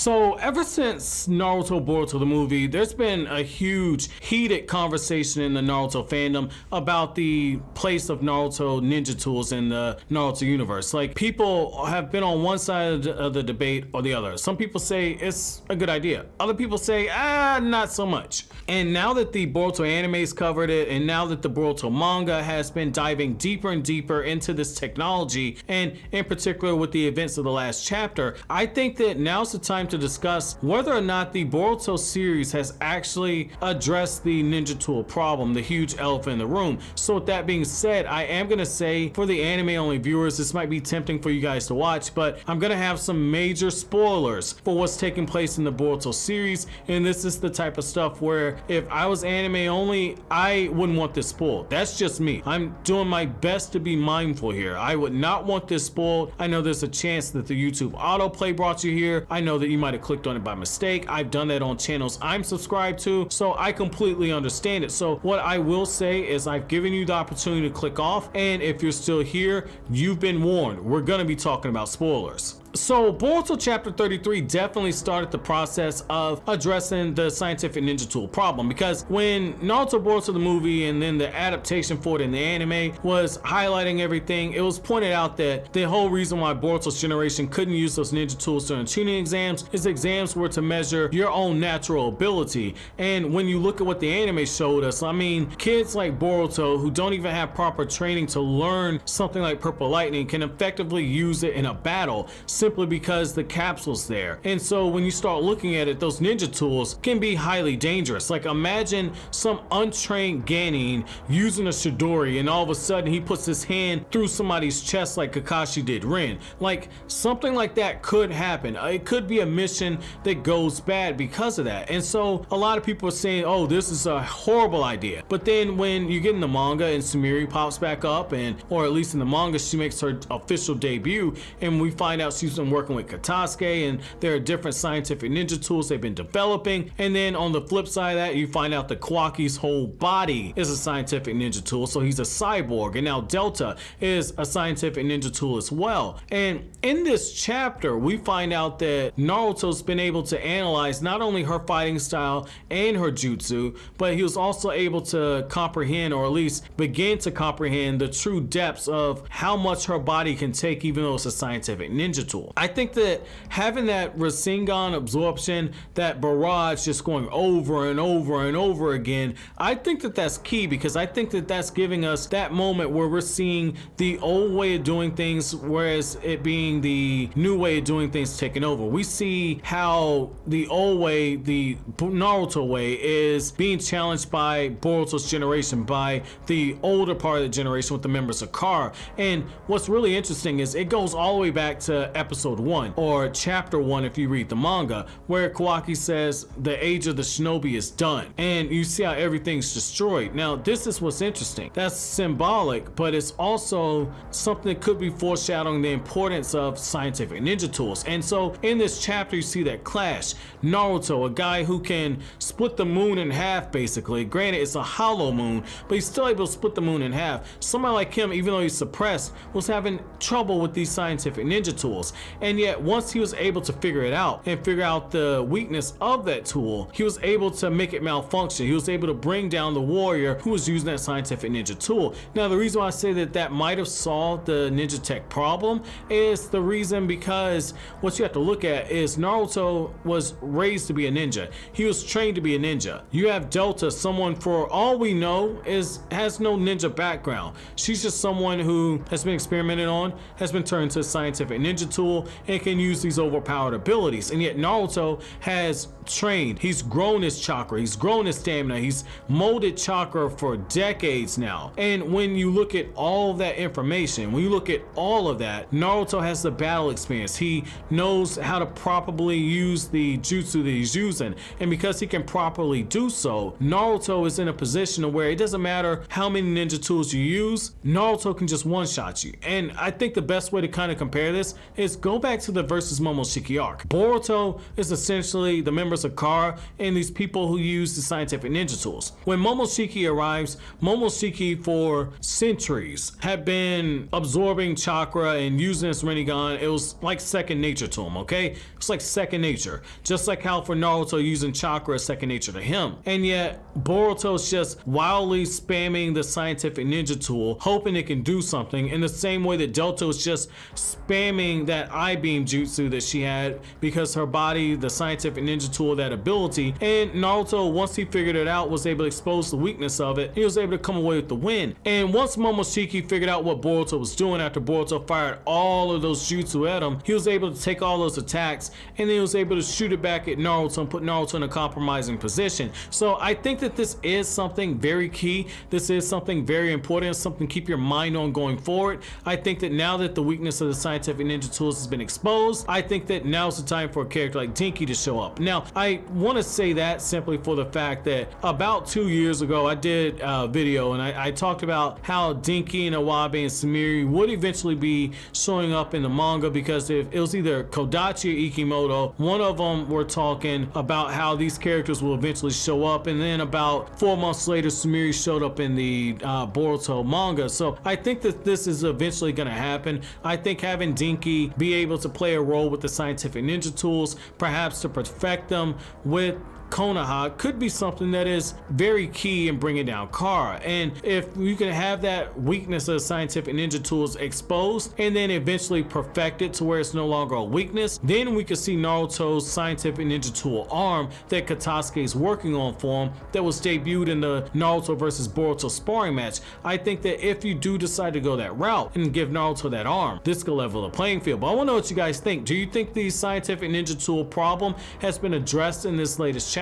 So ever since Naruto Boruto the movie, there's been a huge heated conversation in the Naruto fandom about the place of Naruto ninja tools in the Naruto universe. Like, people have been on one side of the debate or the other. Some people say it's a good idea. Other people say, not so much. And now that the Boruto anime's covered it, and now that the Boruto manga has been diving deeper and deeper into this technology, and in particular with the events of the last chapter, I think that now's the time to discuss whether or not the Boruto series has actually addressed the ninja tool problem, the huge elephant in the room. So with that being said, I am going to say, for the anime only viewers, this might be tempting for you guys to watch, but I'm going to have some major spoilers for what's taking place in the Boruto series, and this is the type of stuff where if I was anime only, I wouldn't want this spoiled. That's just me. I'm doing my best to be mindful here. I would not want this spoiled. I know there's a chance that the YouTube autoplay brought you here. I know that you might have clicked on it by mistake. I've done that on channels I'm subscribed to, so I completely understand it. So what I will say is I've given you the opportunity to click off, and if you're still here, you've been warned. We're going to be talking about spoilers. So Boruto chapter 33 definitely started the process of addressing the scientific ninja tool problem, because when Naruto Boruto the movie and then the adaptation for it in the anime was highlighting everything, it was pointed out that the whole reason why Boruto's generation couldn't use those ninja tools during tuning exams is exams were to measure your own natural ability. And when you look at what the anime showed us, I mean, kids like Boruto who don't even have proper training to learn something like Purple Lightning can effectively use it in a battle, simply because the capsule's there. And so when you start looking at it, those ninja tools can be highly dangerous. Like, imagine some untrained Genin using a Chidori and all of a sudden he puts his hand through somebody's chest like Kakashi did Rin. Like, something like that could happen. It could be a mission that goes bad because of that. And so a lot of people are saying, oh, this is a horrible idea. But then when you get in the manga and Sumire pops back up, and or at least in the manga she makes her official debut, and we find out she's been working with Katasuke, and there are different scientific ninja tools they've been developing. And then on the flip side of that, you find out that Kawaki's whole body is a scientific ninja tool, so he's a cyborg. And now Delta is a scientific ninja tool as well. And in this chapter, we find out that Naruto's been able to analyze not only her fighting style and her jutsu, but he was also able to comprehend, or at least begin to comprehend, the true depths of how much her body can take, even though it's a scientific ninja tool. I think that having that Rasengan absorption, that barrage just going over and over and over again, I think that that's key, because I think that that's giving us that moment where we're seeing the old way of doing things, whereas it being the new way of doing things taking over. We see how the old way, the Naruto way, is being challenged by Boruto's generation, by the older part of the generation with the members of Kara. And what's really interesting is it goes all the way back to episode 1, or chapter 1 if you read the manga, where Kawaki says the age of the shinobi is done, and you see how everything's destroyed. Now this is what's interesting. That's symbolic, but it's also something that could be foreshadowing the importance of scientific ninja tools. And so in this chapter you see that clash. Naruto, a guy who can split the moon in half basically, granted it's a hollow moon, but he's still able to split the moon in half. Somebody like him, even though he's suppressed, was having trouble with these scientific ninja tools. And yet once he was able to figure it out and figure out the weakness of that tool, he was able to make it malfunction. He was able to bring down the warrior who was using that scientific ninja tool. Now the reason why I say that that might have solved the ninja tech problem is the reason because what you have to look at is Naruto was raised to be a ninja. He was trained to be a ninja. You have Delta, someone for all we know has no ninja background. She's just someone who has been experimented on, has been turned into a scientific ninja tool, and can use these overpowered abilities. And yet Naruto has trained, he's grown his chakra, he's grown his stamina, he's molded chakra for decades now. And when you look at all of that information, when you look at all of that, Naruto has the battle experience. He knows how to properly use the jutsu that he's using, and because he can properly do so, Naruto is in a position where it doesn't matter how many ninja tools you use, Naruto can just one-shot you. And I think the best way to kind of compare this is go back to the versus Momoshiki arc. Boruto is essentially the members of Kara and these people who use the scientific ninja tools. When Momoshiki arrives, Momoshiki for centuries had been absorbing chakra and using his Rasengan. It was like second nature to him, okay? It's like second nature. Just like how for Naruto using chakra is second nature to him. And yet Boruto's just wildly spamming the scientific ninja tool, hoping it can do something in the same way that Delta was just spamming that I-beam jutsu that she had because her body, the scientific ninja tool, that ability. And Naruto, once he figured it out, was able to expose the weakness of it. He was able to come away with the win. And once Momoshiki figured out what Boruto was doing after Boruto fired all of those jutsu at him, he was able to take all those attacks and then he was able to shoot it back at Naruto and put Naruto in a compromising position. So I think that this is something very key. This is something very important, something to keep your mind on going forward. I think that now that the weakness of the scientific ninja tools has been exposed, I think that now's the time for a character like Dinky to show up. Now, I want to say that simply for the fact that about 2 years ago, I did a video and I talked about how Dinky and Awabe and Samiri would eventually be showing up in the manga, because if it was either Kodachi or Ikimoto, one of them were talking about how these characters will eventually show up, and then about 4 months later, Samiri showed up in the Boruto manga. So I think that this is eventually going to happen. I think having Dinky be able to play a role with the scientific ninja tools, perhaps to perfect them with Konoha, could be something that is very key in bringing down Kara. And if you can have that weakness of scientific ninja tools exposed and then eventually perfect it to where it's no longer a weakness, then we could see Naruto's scientific ninja tool arm that Katasuke is working on for him, that was debuted in the Naruto versus Boruto sparring match. I think that if you do decide to go that route and give Naruto that arm, this could level the playing field. But I want to know what you guys think. Do you think the scientific ninja tool problem has been addressed in this latest chapter?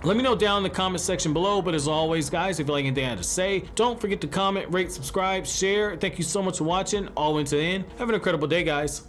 Let me know down in the comment section below. But as always, guys, if you like anything I had to say, don't forget to comment, rate, subscribe, share. Thank you so much for watching all the way to the end. Have an incredible day, guys.